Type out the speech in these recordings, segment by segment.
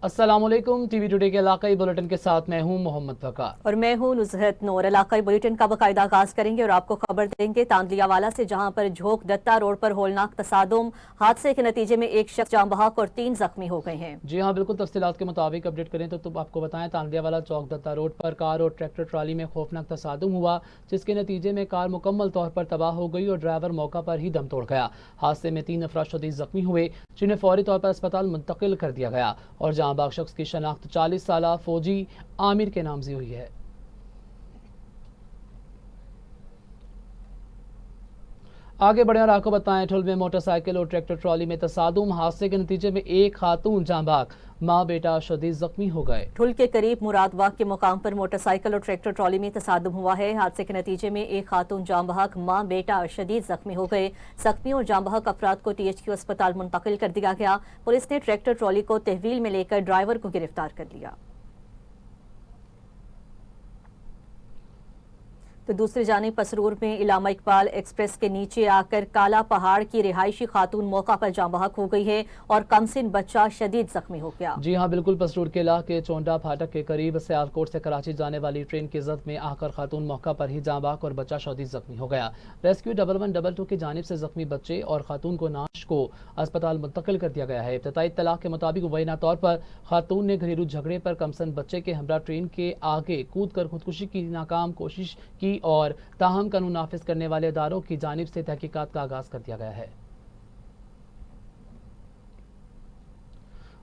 अस्सलाम वालेकुम। TV today के इलाकाई बुलेटिन के साथ मैं हूं मोहम्मद वकार और मैं हूं नुज़हत नूर। इलाकाई बुलेटिन का बाकायदा आगाज करेंगे और आपको खबर देंगे तांदलियावाला से, जहां पर झोंक दत्ता रोड पर होलनाक तसादुम, हादसे के नतीजे में एक शख्स जाम बहक और 3 जख्मी हो गए हैं। जी हां, बिल्कुल तफसीलात के मुताबिक अपडेट करें तो आपको बताएं, तांदलियावाला चौक दत्ता रोड पर कार और ट्रैक्टर ट्राली में खौफनाक तसादुम हुआ, जिसके नतीजे में कार मुकम्मल तौर पर तबाह हो गई और ड्राइवर मौका पर ही दम तोड़ गया। हादसे में 3 अफराद शदीद जख्मी हुए, जिन्हें फौरी तौर पर अस्पताल मुंतकिल कर दिया गया और जहां बाग शख्स की शनाख्त 40 साल फौजी आमिर के नाम से हुई है। आगे बढ़े और आपको बताएं, ठुल में मोटरसाइकिल और ट्रैक्टर ट्रॉली में तसादुम, हादसे के नतीजे में एक खातून जाँ बहक, माँ बेटा शदीद जख्मी हो गए। ठुल के करीब मुरादबाग के मुकाम पर मोटरसाइकिल और ट्रैक्टर ट्रॉली में तसादुम हुआ है। हादसे के नतीजे में एक खातून जाँ बहक, माँ बेटा शदीद जख्मी हो गए। जख्मी और जाँ बहक अफराद को THQ अस्पताल मुंतकिल कर दिया गया। पुलिस ने ट्रैक्टर ट्रॉली को तहवील में लेकर ड्राइवर को गिरफ्तार कर लिया। तो दूसरी जानिब पसरूर में इलामा इकबाल एक्सप्रेस के नीचे आकर काला पहाड़ की रिहायशी खातून मौका पर जाँ बहक हो गई है और कमसिन बच्चा शदीद जख्मी हो गया। जी हां, बिल्कुल पसरूर के इलाके चोंडा फाटक के करीब सियालकोट से कराची जाने वाली ट्रेन की जद में आकर खातून मौका पर ही जाँ बहक और बच्चा शदीद जख्मी हो गया। रेस्क्यू 1112 की जानिब से जख्मी बच्चे और खातून को नाश को अस्पताल मुंतकिल कर दिया गया है। इब्तदाई इत्तला के मुताबिक मुबैना तौर पर खातून ने घरेलू झगड़े पर कमसन बच्चे के हमरा ट्रेन के आगे कूद कर खुदकुशी की नाकाम कोशिश की और ताहम कानून नाफिज करने वाले इदारों की जानिब से तहकीकात का आगाज कर दिया गया है।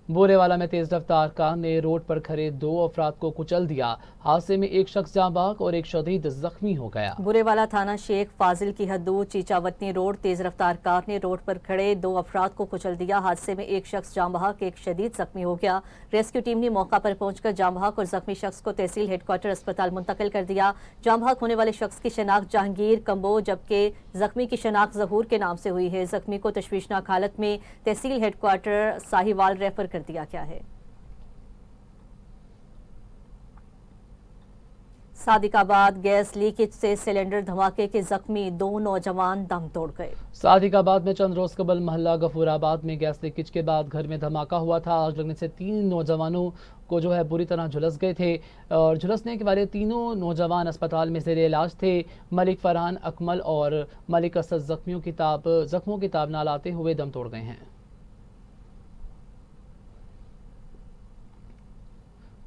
बोरेवाला में तेज रफ्तार कार ने रोड पर खड़े 2 अफराद को कुचल दिया। हादसे में एक शख्स जाँ बहक और एक शदीद जख्मी हो गया। बुरेवाला थाना शेख फाजिल की हदूद चीचावतनी रोड, तेज रफ्तार कार ने रोड पर खड़े 2 अफराद को कुचल दिया। हादसे में एक शख्स जाँ बहक, एक शदीद जख्मी हो गया। रेस्क्यू टीम ने मौका पर पहुंचकर जाँ बहक और जख्मी शख्स को तहसील हेडक्वार्टर अस्पताल मुंतकिल कर दिया। जाँ बहक होने वाले शख्स की शनाख्त जहांगीर कंबो, जबकि जख्मी की शनाख्त जहूर के नाम से हुई है। जख्मी को तशवीशनाक हालत में तहसील हेडक्वार्टर साहिवाल रेफर कर दिया गया है। सादिकाबाद गैस लीकेज से सिलेंडर धमाके के जख्मी 2 नौजवान दम तोड़ गए। सादिकाबाद में चंद रोज कबल मोहल्ला गफूराबाद में गैस लीकेज के बाद घर में धमाका हुआ था। आग लगने से 3 नौजवानों को बुरी तरह झुलस गए थे और झुलसने के वाले तीनों नौजवान अस्पताल में ज़ेर इलाज थे। मलिक फरहान, अकमल और मलिक असद जख्मों की ताब ना लाते हुए दम तोड़ गए हैं।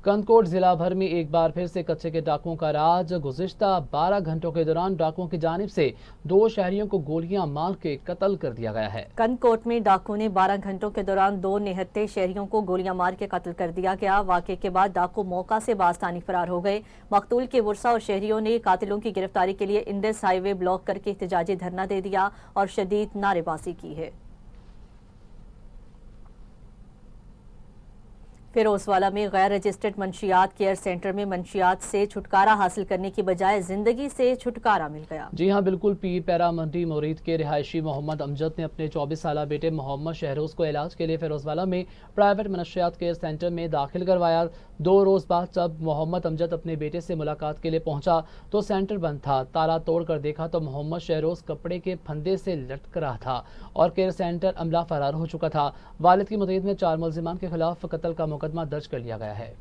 कंदकोट जिला भर में एक बार फिर से कच्चे के डाकुओं का राज। गुज़िश्ता 12 घंटों के दौरान डाकुओं की जानिब से 2 शहरियों को गोलियां मार के कत्ल कर दिया गया है। कंदकोट में डाकुओं ने 12 घंटों के दौरान 2 निहत्थे शहरियों को गोलियां मार के कत्ल कर दिया गया। वाक़े के बाद डाकू मौका से बास्तानी फरार हो गए। मकतूल के वर्सा और शहरियों ने कातिलों की गिरफ्तारी के लिए इंडस हाईवे ब्लॉक करके एहतजाजी धरना दे दिया और शदीद नारेबाजी की है। फिरोजवाला में गैर रजिस्टर्ड मंशियात केयर सेंटर में मंशियात से छुटकारा हासिल करने की बजाय जिंदगी से छुटकारा मिल गया। जी हां, बिल्कुल पीर पैरा मंडी मोरीद के रिहायशी मोहम्मद अमजद ने अपने 24 साल बेटे मोहम्मद शहरोज को इलाज के लिए फिरोजवाला में प्राइवेट मंशियात केयर सेंटर में दाखिल करवाया। 2 रोज बाद जब मोहम्मद अमजद अपने बेटे से मुलाकात के लिए पहुंचा तो सेंटर बंद था। ताला तोड़ कर देखा तो मोहम्मद शहरोज कपड़े के फंदे से लटक रहा था और केयर सेंटर अमला फरार हो चुका था। वालिद की मुतईद में 4 मुलजिमान के खिलाफ कत्ल का मुकदमा दर्ज कर लिया गया है।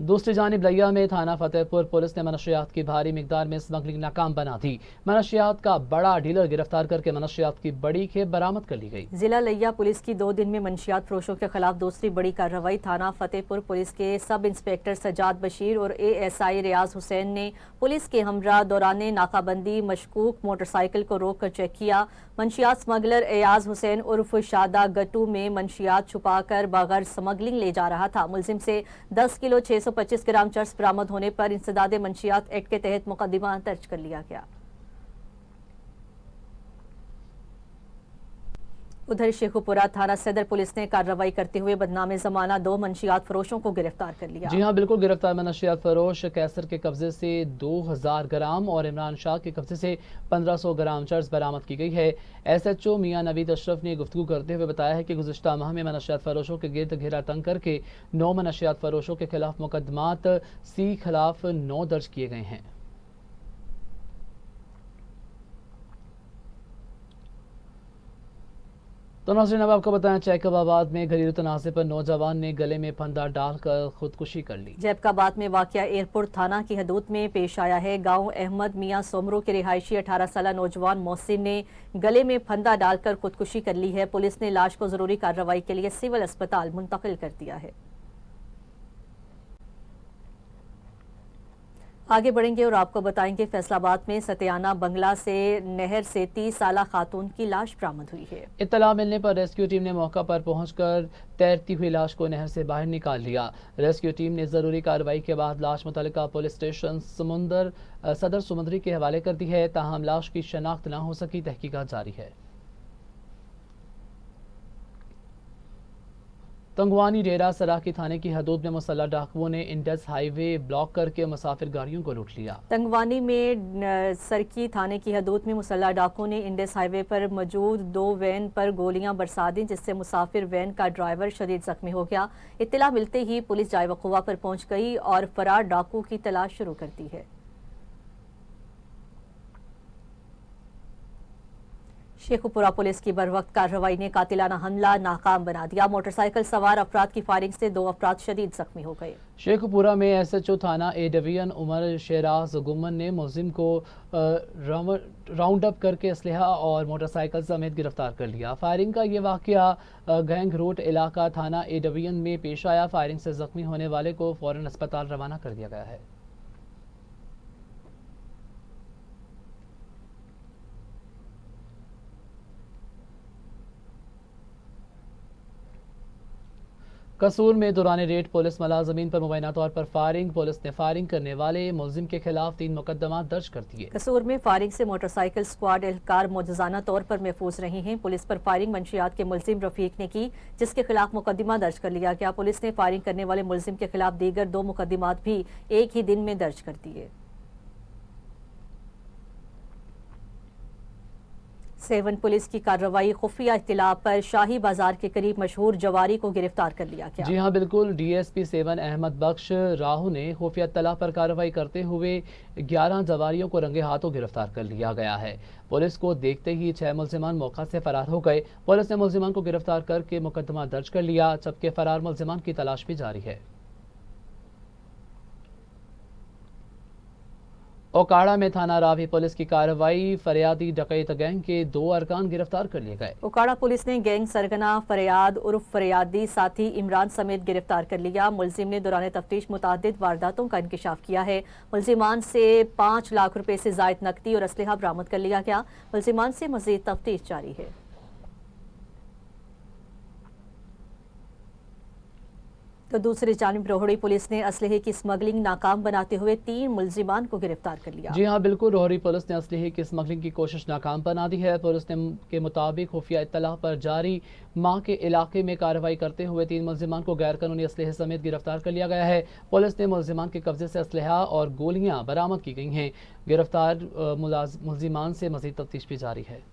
दूसरी जानिब लिया में थाना फतेहपुर पुलिस ने मनशियात की भारी मिकदार में स्मगलिंग नाकाम बना दी। मनशियात का बड़ा डीलर गिरफ्तार करके मनशियात की बड़ी खेप बरामद कर ली गई। जिला लिया पुलिस की 2 दिन में मंशियात फरोशों के खिलाफ दूसरी बड़ी कार्रवाई। थाना फतेहपुर पुलिस के सब इंस्पेक्टर सजाद बशीर और ASI रियाज हुसैन ने पुलिस के हमरा दौरान नाकाबंदी मशकूक मोटरसाइकिल को रोक कर चेक किया। मंशियात स्मगलर एयाज हुसैन उर्फ शादा गट्टू में मंशियात छुपाकर बगैर स्मगलिंग ले जा रहा था। मुलजिम से 10 किलो 625 ग्राम चर्स बरामद होने पर इंसदाद मंशियात एक्ट के तहत मुकदमा दर्ज कर लिया गया। उधर शेखुपुरा थाना सदर पुलिस ने कार्रवाई करते हुए बदनाम जमाना 2 मंशियात फरोशों को गिरफ्तार कर लिया। जी हां, बिल्कुल गिरफ्तार मनशियात फरोश कैसर के कब्जे से 2000 ग्राम और इमरान शाह के कब्जे से 1500 ग्राम चर्स बरामद की गई है। SHO मियां नवीद अशरफ ने गुफ्तगू करते हुए बताया है कि गुज़िश्ता माह में मनशियात फरोशों के गिर्द घेरा तंग करके 9 मनशियात फरोशों के खिलाफ मुकदमात सी खिलाफ 9 दर्ज किए गए हैं। तो नाज़रीन अब आपको बताएं जैकबाबाद में घरेलू तनाज़े पर नौजवान ने गले में फंदा डालकर खुदकुशी कर ली। जैकबाबाद में वाक़या एयरपोर्ट थाना की हदूद में पेश आया है। गांव अहमद मियां सोमरो के रिहायशी 18 साल नौजवान मोहसिन ने गले में फंदा डालकर खुदकुशी कर ली है। पुलिस ने लाश को जरूरी कार्रवाई के लिए सिविल अस्पताल मुंतकिल कर दिया है। आगे बढ़ेंगे और आपको बताएंगे फैसलाबाद में सतियाना बंगला से नहर से 30 साल खातून की लाश बरामद हुई है। इत्तला मिलने पर रेस्क्यू टीम ने मौका पर पहुंचकर तैरती हुई लाश को नहर से बाहर निकाल लिया। रेस्क्यू टीम ने जरूरी कार्रवाई के बाद लाश मुतल्लिका पुलिस स्टेशन सदर समुंदरी के हवाले कर दी है। ताहम लाश की शनाख्त न हो सकी, तहकीकात जारी है। तंगवानी डेरा सराकी थाने की हदूद में मुसल्लह डाकुओं ने इंडस हाईवे ब्लॉक करके मुसाफिर गाड़ियों को लूट लिया। तंगवानी में सरकी थाने की हदूद में मुसल्लह डाकुओं ने इंडस हाईवे पर मौजूद 2 वैन पर गोलियां बरसा दी, जिससे मुसाफिर वैन का ड्राइवर शदीद जख्मी हो गया। इत्तला मिलते ही पुलिस जाए वक़ुवा पर पहुंच गई और फरार डाकू की तलाश शुरू कर दी है। शेखुपुरा पुलिस की बरवक्त कार्रवाई ने कातिलाना हमला नाकाम बना दिया। मोटरसाइकिल सवार अफराद की फायरिंग से 2 अफराद शदीद जख्मी हो गए। शेखुपुरा में SHO थाना ए डिवीजन उमर शेराज गुम्मन ने मुलजिम को राउंड अप करके असलहा और मोटरसाइकिल समेत गिरफ्तार कर लिया। फायरिंग का ये वाकया गैंग रोड इलाका थाना ए डिवीजन में पेश आया। फायरिंग से जख्मी होने वाले को फौरन अस्पताल रवाना कर दिया गया है। कसूर में दौरान रेड पुलिस मुलाजमीन पर मुबैना तौर पर फायरिंग। पुलिस ने फायरिंग करने वाले मुलजिम के खिलाफ 3 मुकदमा दर्ज कर दिए। कसूर में फायरिंग से मोटरसाइकिल स्क्वाड एहलकार मौजूदाना तौर पर महफूज रहे हैं। पुलिस पर फायरिंग मंशियात के मुलजिम रफीक ने की, जिसके खिलाफ मुकदमा दर्ज कर लिया गया। पुलिस ने फायरिंग करने वाले मुलजिम के खिलाफ दीगर 2 मुकदमात भी एक ही दिन में दर्ज कर दिए। 7 पुलिस की कार्रवाई खुफिया इत्तिला पर शाही बाजार के करीब मशहूर जवारी को गिरफ्तार कर लिया गया। जी हाँ बिल्कुल, DSP 7 अहमद बख्श राहू ने खुफिया इत्तिला पर कार्रवाई करते हुए 11 जवारियों को रंगे हाथों गिरफ्तार कर लिया गया है। पुलिस को देखते ही 6 मुलजिमान मौका से फरार हो गए। पुलिस ने मुलजिमान को गिरफ्तार करके मुकदमा दर्ज कर लिया, जबकि फरार मुलजिमान की तलाश भी जारी है। ओकाड़ा में थाना रावी पुलिस की कार्रवाई, फरियादी डकैत गैंग के 2 अरकान गिरफ्तार कर लिए गए। ओकाड़ा पुलिस ने गैंग सरगना फरियाद उर्फ फरियादी साथी इमरान समेत गिरफ्तार कर लिया। मुलजिम ने दौरान तफ्तीश मुतादिद वारदातों का इंकशाफ किया है। मुलजिमान से 5 लाख रुपए से जायद नकदी और असलहा बरामद कर लिया गया। मुलजिमान से मजीद तफ्तीश जारी है। तो दूसरी जानिब रोहड़ी पुलिस ने असलहे की स्मगलिंग नाकाम बनाते हुए 3 मुलजिमान को गिरफ्तार कर लिया। जी हाँ बिल्कुल, रोहड़ी पुलिस ने असलहे की स्मगलिंग की कोशिश नाकाम बना दी है। पुलिस ने के मुताबिक खुफिया इत्तला पर जारी माह के इलाके में कार्रवाई करते हुए 3 मुलजिमान को गैर कानूनी असलहे समेत गिरफ्तार कर लिया गया है। पुलिस ने मुलजिमान के कब्जे से असलहा और गोलियां बरामद की गई हैं। गिरफ्तार मुलजिमान से मजीद तफ्तीश भी जारी है।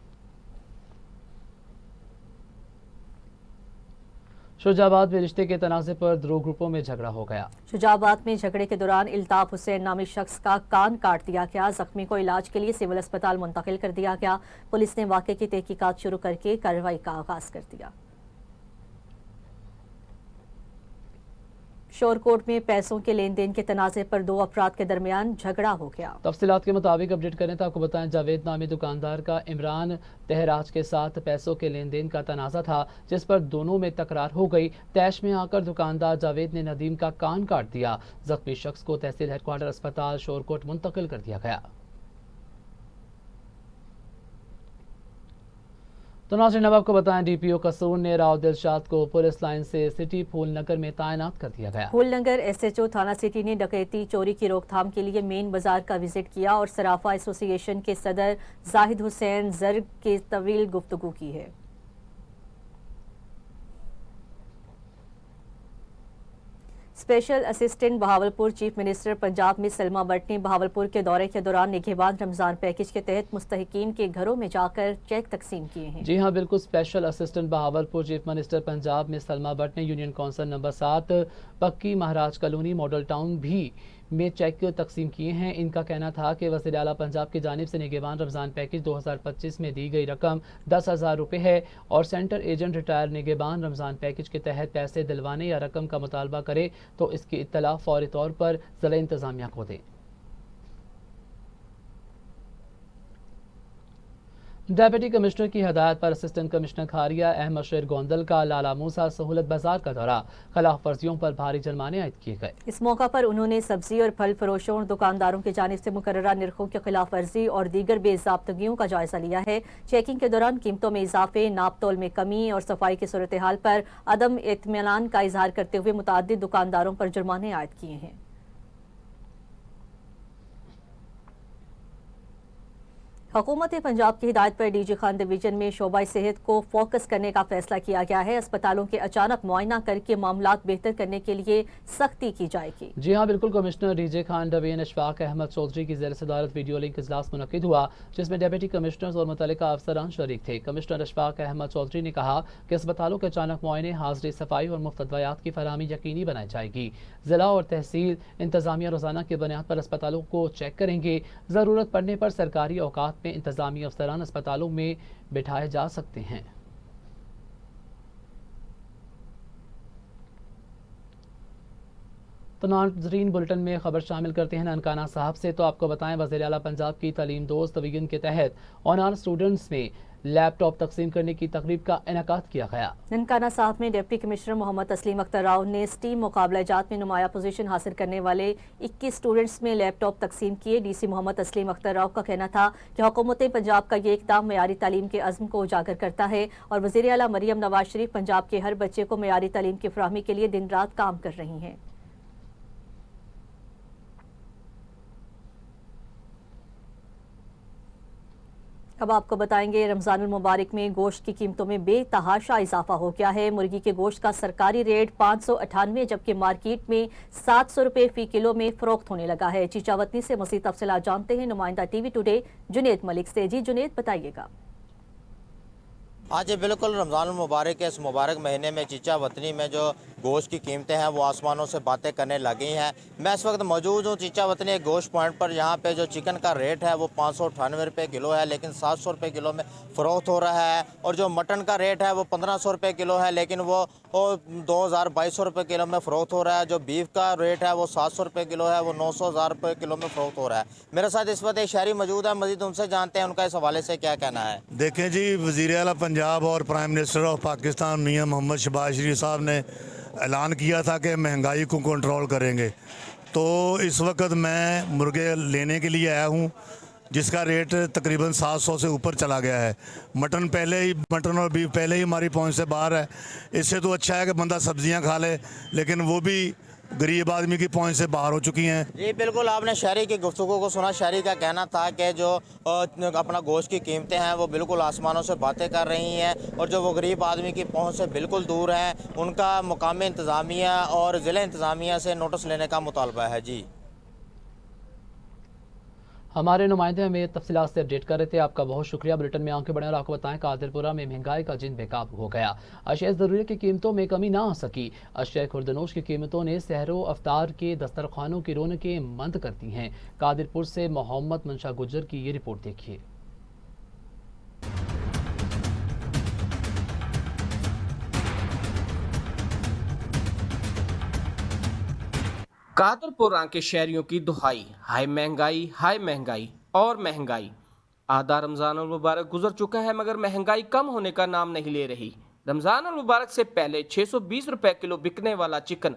शुजाबाद में रिश्ते के तनाज़े पर 2 ग्रुपों में झगड़ा हो गया। शुजाबाद में झगड़े के दौरान इल्ताफ हुसैन नामी शख्स का कान काट दिया गया। जख्मी को इलाज के लिए सिविल अस्पताल मुंतकिल कर दिया गया। पुलिस ने वाक़े की तहकीकात शुरू करके कार्रवाई का आगाज कर दिया। शोरकोट में पैसों के लेन देन के तनाज़े पर 2 अफराद के दरमियान झगड़ा हो गया। तफसीलात के मुताबिक अपडेट करें तो आपको बताएं, जावेद नामी दुकानदार का इमरान तहराज के साथ पैसों के लेन देन का तनाज़ा था, जिस पर दोनों में तकरार हो गई। तैश में आकर दुकानदार जावेद ने नदीम का कान काट दिया। जख्मी शख्स को तहसील हेडक्वार्टर अस्पताल शोरकोट मुंतकिल कर दिया गया। तो नाज़रीन अब आपको बताएं, DPO कसूर ने राव दिलशाद को पुलिस लाइन से सिटी फूल नगर में तैनात कर दिया गया। फूल नगर SHO थाना सिटी ने डकैती चोरी की रोकथाम के लिए मेन बाजार का विजिट किया और सराफा एसोसिएशन के सदर जाहिद हुसैन जर्ग के तवील गुफ्तगू की है। Special assistant Bahawalpur chief minister Punjab में सलमा बट ने बहावलपुर के दौरे के दौरान निगहबान रमजान पैकेज के तहत मुस्तहिकीन के घरों में जाकर चेक तकसीम किए हैं। जी हाँ बिल्कुल, special assistant Bahawalpur chief minister Punjab में सलमा बट ने यूनियन कौंसिल नंबर 7 पक्की महाराज कॉलोनी मॉडल टाउन भी میں چیک تقسیم کیے ہیں۔ ان کا کہنا تھا کہ وزیر اعلیٰ پنجاب کی جانب سے نگہبان رمضان پیکج 2025 میں دی گئی رقم 10,000 روپے ہے اور سینٹر ایجنٹ ریٹائر نگہبان رمضان پیکج کے تحت پیسے دلوانے یا رقم کا مطالبہ کرے تو اس کی اطلاع فوری طور پر ضلع انتظامیہ کو دیں۔ ڈپٹی کمشنر کی ہدایت پر اسسٹنٹ کمشنر کھاریا احمد شیر گوندل کا لالا موسیٰ سہولت بازار کا دورہ، خلاف ورزیوں پر بھاری جرمانے عائد کیے گئے۔ اس موقع پر انہوں نے سبزی اور پھل فروشوں اور دکانداروں کی جانب سے مقررہ نرخوں کی خلاف ورزی اور دیگر بے ضابطگیوں کا جائزہ لیا ہے۔ چیکنگ کے دوران قیمتوں میں اضافے، ناپ تول میں کمی اور صفائی کی صورتحال پر عدم اطمینان کا اظہار کرتے ہوئے متعدد دکانداروں پر جرمانے عائد کیے ہیں۔ حکومت پنجاب کی ہدایت پر ڈی جی خان ڈویژن میں شعبہ صحت کو فوکس کرنے کا فیصلہ کیا گیا ہے۔ اسپتالوں کے اچانک معائنہ کر کے معاملات بہتر کرنے کے لیے سختی کی جائے گی۔ جی ہاں بالکل، commissioner D G Khan division Ashfaq Ahmed Chaudhry کی زیر صدارت ویڈیو لنک اجلاس منعقد ہوا، جس میں ڈپٹی کمشنرز اور متعلقہ افسران شریک تھے۔ کمشنر اشفاق احمد چودھری نے کہا کہ اسپتالوں کے اچانک معائنے، حاضری، صفائی اور مفت ادویات کی فراہمی یقینی بنائی جائے گی۔ ضلع اور تحصیل انتظامیہ روزانہ کی بنیاد پر اسپتالوں کو چیک کریں گے۔ ضرورت پڑنے پر سرکاری اوقات میں انتظامی افسران اسپتالوں میں بٹھائے جا سکتے ہیں۔ تو ناظرین، بلٹن میں خبر شامل کرتے ہیں ننکانہ صاحب سے۔ تو آپ کو بتائیں، وزیر اعلیٰ پنجاب کی تعلیم دوست ویژن کے تحت آنر اسٹوڈنٹس میں لیپ ٹاپ تقسیم کرنے کی تقریب کا انعقاد کیا گیا۔ ننکانہ صاحب میں ڈپٹی کمشنر محمد تسلیم اختر راؤ نے اسٹیم مقابلہ جات میں نمایاں پوزیشن حاصل کرنے والے 21 اسٹوڈنٹس میں لیپ ٹاپ تقسیم کیے۔ ڈی سی محمد تسلیم اختر راؤ کا کہنا تھا کہ حکومت پنجاب کا یہ اقدام معیاری تعلیم کے عزم کو اجاگر کرتا ہے اور وزیر اعلیٰ مریم نواز شریف پنجاب کے ہر بچے کو معیاری تعلیم کی فراہمی کے لیے دن رات کام کر رہی ہیں۔ اب آپ کو بتائیں گے، رمضان المبارک میں گوشت کی قیمتوں میں بے تحاشا اضافہ ہو گیا ہے۔ مرغی کے گوشت کا سرکاری ریٹ 598 جبکہ مارکیٹ میں 700 روپے فی کلو میں فروخت ہونے لگا ہے۔ چیچا وطنی سے مزید تفصیلات جانتے ہیں نمائندہ ٹی وی ٹوڈے جنید ملک سے۔ جی جنید، بتائیے گا۔ ہاں جی بالکل، رمضان المبارک کے اس مبارک مہینے میں چیچا وطنی میں جو گوشت کی قیمتیں ہیں وہ آسمانوں سے باتیں کرنے لگی ہیں۔ میں اس وقت موجود ہوں چیچا وطنی گوشت پوائنٹ پر۔ یہاں پہ جو چکن کا ریٹ ہے وہ 598 روپے کلو ہے، لیکن 700 روپے کلو میں فروخت ہو رہا ہے۔ اور جو مٹن کا ریٹ ہے وہ 1500 روپے کلو ہے، لیکن وہ 2200 روپے کلو میں فروخت ہو رہا ہے۔ جو بیف کا ریٹ ہے وہ 700 روپے کلو ہے، وہ 900 روپے کلو میں فروخت ہو رہا ہے۔ میرے ساتھ اس وقت ایک شہری موجود ہے، مزید ان سے جانتے ہیں ان کا اس حوالے سے کیا کہنا ہے۔ دیکھیں جی، وزیر اعلیٰ پنجاب اور پرائم منسٹر آف پاکستان میاں محمد شہباز شریف صاحب نے اعلان کیا تھا کہ مہنگائی کو کنٹرول کریں گے، تو اس وقت میں مرغے لینے کے لیے آیا ہوں جس کا ریٹ تقریباً 700 سے اوپر چلا گیا ہے۔ مٹن اور بیف پہلے ہی ہماری پہنچ سے باہر ہے۔ اس سے تو اچھا ہے کہ بندہ سبزیاں کھا لے، لیکن وہ بھی غریب آدمی کی پہنچ سے باہر ہو چکی ہیں۔ جی بالکل، آپ نے شہری کی گفتگو کو سنا۔ شہری کا کہنا تھا کہ جو اپنا گوشت کی قیمتیں ہیں وہ بالکل آسمانوں سے باتیں کر رہی ہیں، اور جو وہ غریب آدمی کی پہنچ سے بالکل دور ہیں، ان کا مقامی انتظامیہ اور ضلع انتظامیہ سے نوٹس لینے کا مطالبہ ہے۔ جی ہمارے نمائندے ہمیں تفصیلات سے اپڈیٹ کر رہے تھے، آپ کا بہت شکریہ۔ بلٹن میں آنکھیں بڑھیں اور آپ کو بتائیں، قادرپورہ میں مہنگائی کا جن بے قابو ہو گیا۔ اشیاء ضروریت کی قیمتوں میں کمی نہ آ سکی۔ اشیاء خوردنوش کی قیمتوں نے سحر و افطار کے دسترخوانوں کی رونقیں مند کر دی ہیں۔ قادرپور سے محمد منشا گجر کی یہ رپورٹ دیکھیے۔ قادرپورہ کے شہریوں کی دہائی، ہائی مہنگائی اور مہنگائی۔ آدھا رمضان المبارک گزر چکا ہے مگر مہنگائی کم ہونے کا نام نہیں لے رہی۔ رمضان المبارک سے پہلے 620 روپے کلو بکنے والا چکن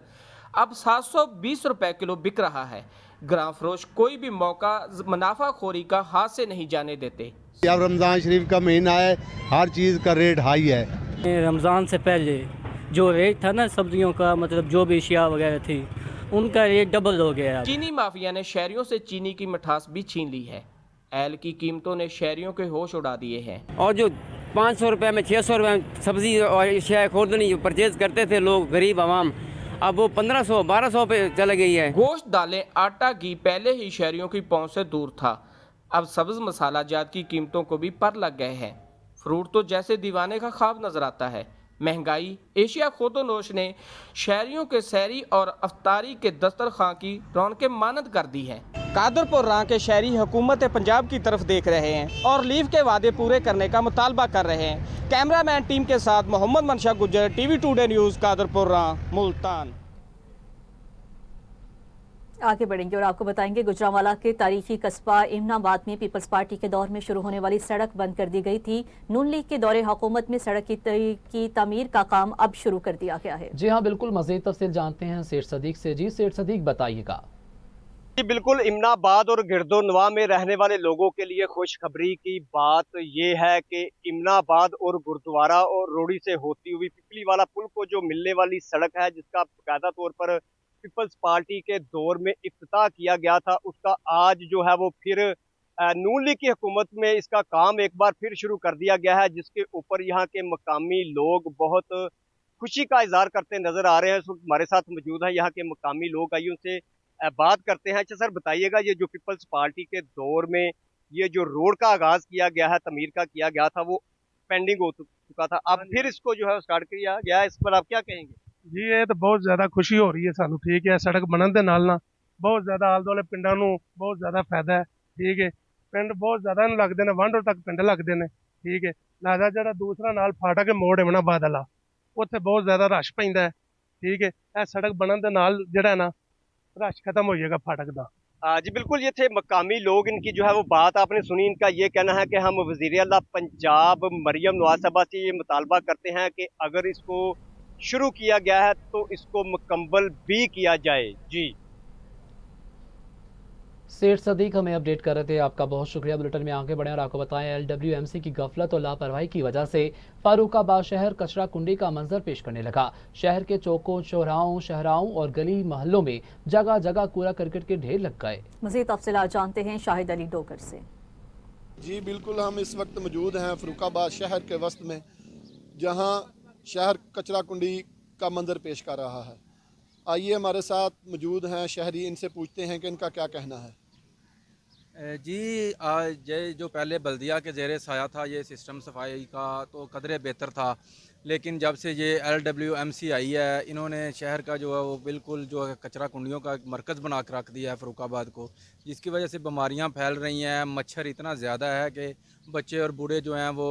اب 720 روپے کلو بک رہا ہے۔ گراں فروش کوئی بھی موقع منافع خوری کا ہاتھ سے نہیں جانے دیتے۔ اب رمضان شریف کا مہینہ ہے، ہر چیز کا ریٹ ہائی ہے۔ رمضان سے پہلے جو ریٹ تھا نا سبزیوں کا، مطلب جو بھی اشیاء وغیرہ تھی، ان کا ریٹ ڈبل ہو گیا۔ چینی مافیا نے شہریوں سے چینی کی مٹھاس بھی چھین لی ہے۔ ایل کی قیمتوں نے شہریوں کے ہوش اڑا دیے ہیں۔ اور جو 500 روپے میں 600 روپے میں سبزی اور اشیاء خوردنی جو پرچیز کرتے تھے لوگ غریب عوام، اب وہ 1500 1200 پہ چلے گئی ہے۔ گوشت، دالیں، آٹا، گھی پہلے ہی شہریوں کی پہنچ سے دور تھا، اب سبز مسالہ جات کی قیمتوں کو بھی پر لگ گئے ہیں۔ فروٹ تو جیسے دیوانے کا خواب نظر آتا ہے۔ महंगाई एशिया खोदोनोश ने शहरियों के सहरी और अफ्तारी के दस्तरखां की रौनकें मानद कर दी हैं। कादरपुर रां के शहरी हुकूमत पंजाब की तरफ देख रहे हैं और लीव के वादे पूरे करने का मुतालबा कर रहे हैं। कैमरामैन टीम के साथ मोहम्मद मनशा Gujjar, TV today news, Kadarpur रां, मुल्तान। आगे बढ़ेंगे और आपको बताएंगे गुजरांवाला के तारीखी कस्बा इमनाबाद में पीपल्स पार्टी के दौर में शुरू होने वाली सड़क बंद कर दी गई थी। नून लीग के दौरे हुकूमत में सड़क की तामीर का काम अब शुरू कर दिया गया है। जी हाँ, बिल्कुल मज़ीद तफसील जानते हैं सेठ सदीक से। जी सेठ सदीक, बताइएगा। जी बिल्कुल, इमनाबाद और गिरदोनवा में रहने वाले लोगों के लिए खुशखबरी की बात ये है कि इमनाबाद और गुरुद्वारा और रोड़ी से होती हुई पिपली वाला पुल को जो मिलने वाली सड़क है, जिसका बाकायदा तौर पर पीपल्स पार्टी के दौर में इफ्तिताह किया गया था, उसका आज जो है वो फिर नून लीग की हुकूमत में इसका काम एक बार फिर शुरू कर दिया गया है, जिसके ऊपर यहाँ के मकामी लोग बहुत खुशी का इजहार करते नजर आ रहे हैं। इस वक्त हमारे साथ मौजूद है यहाँ के मकामी लोग, आइए उनसे बात करते हैं। अच्छा सर, बताइएगा, ये जो पीपल्स पार्टी के दौर में ये जो रोड का आगाज किया गया है, तमीर का किया गया था, वो पेंडिंग हो चुका था, अब फिर इसको जो है स्टार्ट किया गया है, इस पर आप क्या कहेंगे? जी ये तो बहुत ज़्यादा खुशी हो रही है सानू। ठीक है, सड़क बनन दे नाल ना बहुत ज़्यादा आले दुआले पिंडां नूं बहुत ज़्यादा फायदा है। ठीक है, पिंड बहुत ज़्यादा नूं लगदे ने, वांढो तक पिंड लगदे ने। ठीक है, लिहाजा जिहड़ा दूसरा नाल फाटक मोड़ इमनाबाद वाला, उत्थे बहुत ज़्यादा रश पैंदा है। ठीक है, यह सड़क बनन दे नाल जिहड़ा ना रश खत्म हो जाएगा फाटक दा। जी बिल्कुल, ये थे मकामी लोग, इनकी जो है वो बात आपने सुनी। इनका ये कहना है कि हम वज़ीर आला पंजाब मरियम नवाज साहबा से ये मुतालबा करते हैं कि अगर इसको शुरू किया गया है तो इसको मुकम्मल भी किया जाए। जी सेठ सदीक हमें अपडेट कर रहे थे, आपका बहुत शुक्रिया। बुलेटिन में आगे बढ़े और आपको बताएं LWMC की गफलत और लापरवाही की वजह से फारूकाबाद शहर कचरा कुंडी का मंजर पेश करने लगा। शहर के चौकों, चौराहों, शहराओं और गली मोहल्लों में जगह जगह कूड़ा करकट के ढेर लग गए। मज़ीद तफसीलात जानते हैं शाहिद अली डोकर से। जी बिल्कुल, हम इस वक्त मौजूद हैं फारूकाबाद शहर के वस्त में, जहां शहर कचरा कुंडी का मंजर पेश कर रहा है। आइए हमारे साथ मौजूद हैं शहरी, इनसे पूछते हैं कि इनका क्या कहना है। जी आज ये जो पहले बल्दिया के ज़ेरे साया था ये सिस्टम सफाई का, तो कदरे बेहतर था, लेकिन जब से ये LWMC आई है, इन्होंने शहर का जो है वो बिल्कुल जो है कचरा कुंडियों का मरकज़ बना कर रख दिया है फारूकाबाद को, जिसकी वजह से बीमारियां फैल रही हैं। मच्छर इतना ज़्यादा है कि बच्चे और बूढ़े जो हैं वो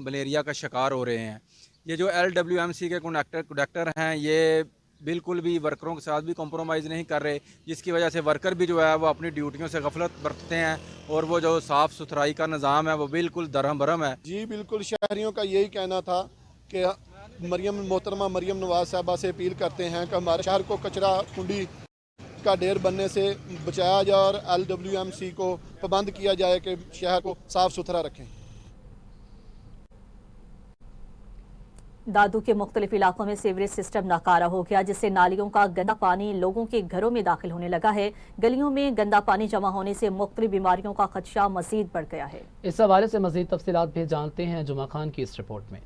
मलेरिया का शिकार हो रहे हैं। ये जो LWMC के कंडक्टर हैं, ये बिल्कुल भी वर्करों के साथ भी कॉम्प्रोमाइज़ नहीं कर रहे, जिसकी वजह से वर्कर भी जो है वो अपनी ड्यूटियों से गफलत बरतते हैं और वो जो साफ़ सुथराई का निज़ाम है वो बिल्कुल दरहम भरम है। जी बिल्कुल, शहरियों का यही कहना था कि मोहतरमा मरियम नवाज साहबा से अपील करते हैं कि हमारे शहर को कचरा कुंडी का ढेर बनने से बचाया जाए और LWMC को पाबंद किया जाए कि शहर को साफ़ सुथरा रखें। दादू के मुख्तलिफ इलाकों में सीवरेज सिस्टम नाकारा हो गया, जिससे नालियों का गंदा पानी लोगों के घरों में दाखिल होने लगा है। गलियों में गंदा पानी जमा होने से मुख्तलिफ बीमारियों का खदशा मजीद बढ़ गया है। इस हवाले से मजीद तफसीलात भी जानते हैं जुमा खान की इस रिपोर्ट में।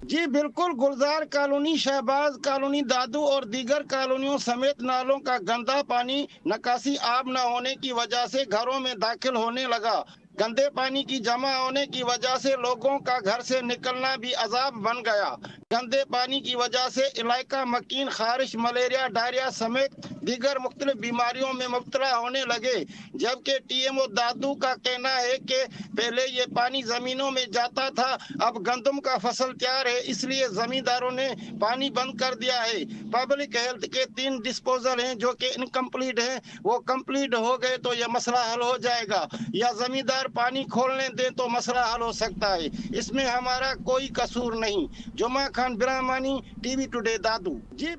जी बिल्कुल, गुलजार कॉलोनी, शहबाज कॉलोनी, दादू और दीगर कॉलोनियों समेत नालों का गंदा पानी निकासी आब न होने की वजह से घरों में दाखिल होने लगा। गंदे पानी की जमा होने की वजह से लोगों का घर से निकलना भी अजाब बन गया। गंदे पानी की वजह से इलाका मकीन खारिश, मलेरिया, डायरिया समेत दीगर मुख्तलिफ बीमारियों में मुब्तला होने लगे। जबकि TMO दादू का कहना है कि पहले ये पानी जमीनों में जाता था, अब गंदम का फसल तैयार है, इसलिए जमींदारों ने पानी बंद कर दिया है। पब्लिक हेल्थ के 3 डिस्पोजल हैं जो कि इनकम्प्लीट हैं, वो कम्प्लीट हो गए तो यह मसला हल हो जाएगा, या जमींदार पानी खोलने दें तो मसला हल हो सकता है। इसमें हमारा कोई कसूर नहीं। जुमा खान बिरामानी, TV टुडे, दादू। जी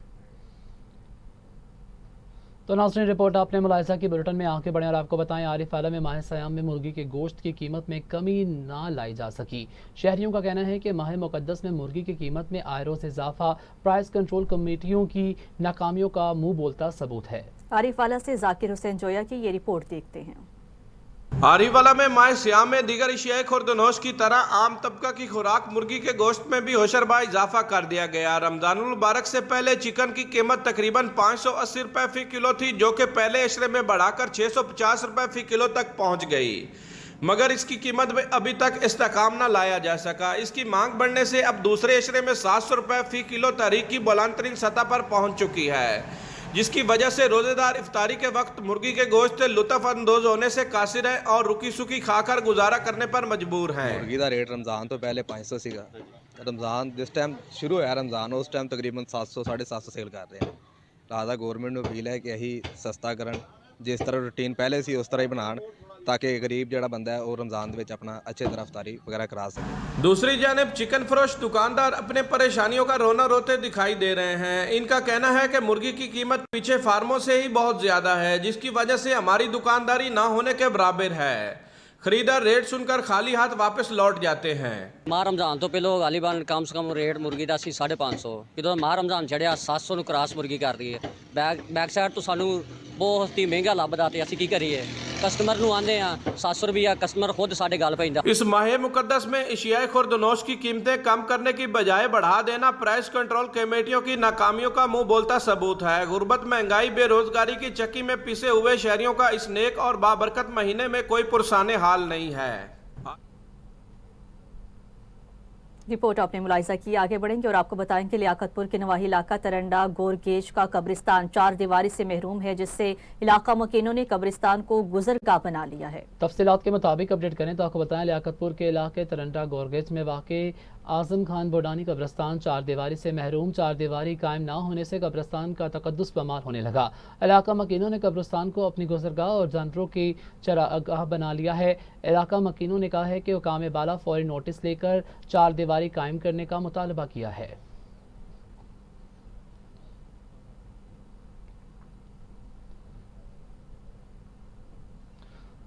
तो नाज़रीन, रिपोर्ट आपने मुलाहिज़ा की। बुलेटिन में आगे बढ़ें और आपको बताएं, आरिफ आला में माह सयाम में मुर्गी के गोश्त की कीमत में कमी ना लाई जा सकी। शहरियों का कहना है कि माह मुक़द्दस में मुर्गी की कीमत में आय रोज़ इजाफा प्राइस कंट्रोल कमेटियों की नाकामियों का मुँह बोलता सबूत है। आरिफ आला से जाकिर हुसैन जोया की ये रिपोर्ट देखते हैं। आरिफवाला में माह सियाम में दीगर एशियाई खुर्दनोश की तरह आम तबका की खुराक मुर्गी के गोश्त में भी होशरबा इजाफा कर दिया गया। रमजानुल मुबारक से पहले चिकन की कीमत तकरीबन 580 रुपए फी किलो थी, जो कि पहले अशरे में बढ़ाकर 650 रुपए फी किलो तक पहुंच गई। मगर इसकी कीमत में अभी तक इस्तेकाम न लाया जा सका। इसकी मांग बढ़ने से अब दूसरे इशरे में 700 रुपये फी किलो तहरीक की बुलंदतरीन सतह पर पहुंच चुकी है, जिसकी वजह से रोजेदार इफ्तारी के वक्त मुर्गी के गोश्त से लुत्फ अंदोज होने से कासिर हैं और रुकी सुखी खाकर गुजारा करने पर मजबूर हैं। मुर्गी का रेट रमज़ान तो पहले 500 ਸੀਗਾ। रमज़ान जिस टाइम शुरू होया रमज़ान उस टाइम तकरीबन 700 750 सेल कर रहे हैं। लिहाजा गौरमेंट ਨੂੰ अपील है कि यही सस्ता करन, जिस तरह रूटीन पहले सी उस तरह ही बनान, ताकि गरीब जड़ा बंदा है वो रमज़ान ਦੇ ਵਿੱਚ अपना अच्छे तरह इफ्तारी वगैरह करा सके। दूसरी जानिब चिकन फरोश दुकानदार अपने परेशानियों का रोना रोते दिखाई दे रहे हैं। इनका कहना है कि मुर्गी की कीमत पीछे फार्मों से ही बहुत ज़्यादा है, जिसकी वजह से हमारी दुकानदारी ना होने के बराबर है। खरीदार रेट सुनकर खाली हाथ वापस लौट जाते हैं। माह रमज़ान तो पहले गालिबान कम से कम रेट मुर्गी का सी 550, ਜਦੋਂ ਮਾਹ ਰਮਜ਼ਾਨ ਚੜਿਆ 700 ਨੂੰ ਕ੍ਰਾਸ ਮੁਰਗੀ ਕਰ ਰਹੀ ਹੈ। ਬੈਕ ਸਾਈਡ ਤੋਂ ਸਾਨੂੰ ਬਹੁਤ ਹੀ ਮਹਿੰਗਾ ਲੱਭਦਾ ਤੇ ਅਸੀਂ ਕੀ ਕਰੀਏ? कस्टमर ਨੂੰ ਆਂਦੇ ਆ 700 रुपया, कस्टमर खुद साढ़े गाल पैंदा। इस माह मुकद्दस में एशियाई खुर्दनोश की कीमतें कम करने की बजाय बढ़ा देना प्राइस कंट्रोल कमेटियों की नाकामियों का मुंह बोलता सबूत है। गुर्बत, महंगाई, बेरोजगारी की चक्की में पिसे हुए शहरियों का इस नेक और बाबरकत महीने में कोई पुरसाने हाल नहीं है। रिपोर्ट आपने मुलाहिजा की। आगे बढ़ेंगे और आपको बताएंगे लियाकतपुर के नवाही इलाका तरंडा गोरगेज का कब्रिस्तान 4 दीवारी से महरूम है, जिससे इलाका मकीनों ने कब्रिस्तान को गुजरगाह बना लिया है। तफसीलात के मुताबिक अपडेट करें तो आपको बताएं लियाकतपुर के इलाके तरंडा गोरगेज में वाक़े आजम खान बोडानी कब्रिस्तान 4 दीवारी से महरूम। 4 दीवारी कायम ना होने से कब्रिस्तान का तकद्दुस बमार होने लगा। इलाका मकीनों ने कब्रिस्तान को अपनी गुजरगाह और जानवरों की चरागाह बना लिया है। इलाका मकीनों ने कहा है कि हुकाम बाला फौरी नोटिस लेकर 4 दीवारी कायम करने का मुतालबा किया है।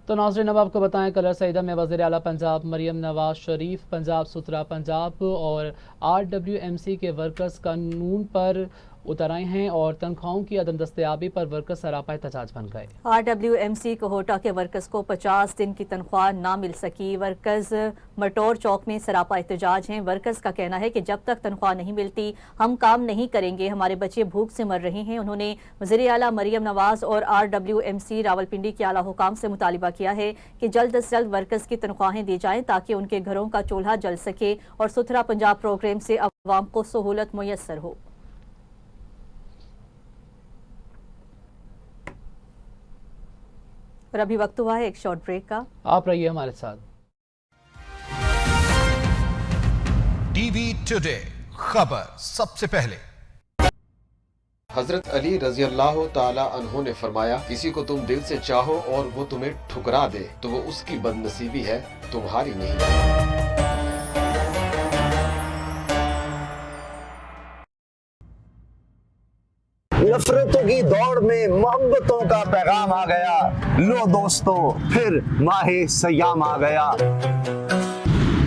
तो नाज़रीन, अब आपको बताएं कलर सईदा में वज़ीर आला पंजाब मरियम नवाज शरीफ पंजाब सुथरा पंजाब और RWMC के वर्कर्स कानून पर उतर आए हैं और तनख्वाहों की अदम दस्तयाबी पर वर्कर्स सरापा एहतजाज बन गए। RWMC कोहोटा के वर्कर्स को 50 दिन की तनख्वाह ना मिल सकी। वर्कर्स मटोर चौक में सरापा एहतजाज हैं। वर्कर्स का कहना है कि जब तक तनख्वाह नहीं मिलती हम काम नहीं करेंगे, हमारे बच्चे भूख से मर रहे हैं। उन्होंने वज़ीर आला मरियम नवाज और RWMC रावलपिंडी के आला हुकाम से मुतालिबा किया है कि जल्द से जल्द वर्कर्स की तनख्वाहें दी जाएं ताकि उनके घरों का चूल्हा जल सके और सुथरा पंजाब प्रोग्राम से अवाम को सहूलत मुयस्सर हो। और अभी वक्त हुआ है एक शॉर्ट ब्रेक का। आप रहिए हमारे साथ। टीवी टुडे खबर सबसे पहले। हजरत अली रजी अल्लाह ताला अन्हो ने फरमाया, किसी को तुम दिल से चाहो और वो तुम्हें ठुकरा दे तो वो उसकी बदनसीबी है, तुम्हारी नहीं। नफरतों की दौड़ में मोहब्बतों का पैगाम आ गया। लो दोस्तों, फिर माहे सयाम आ गया।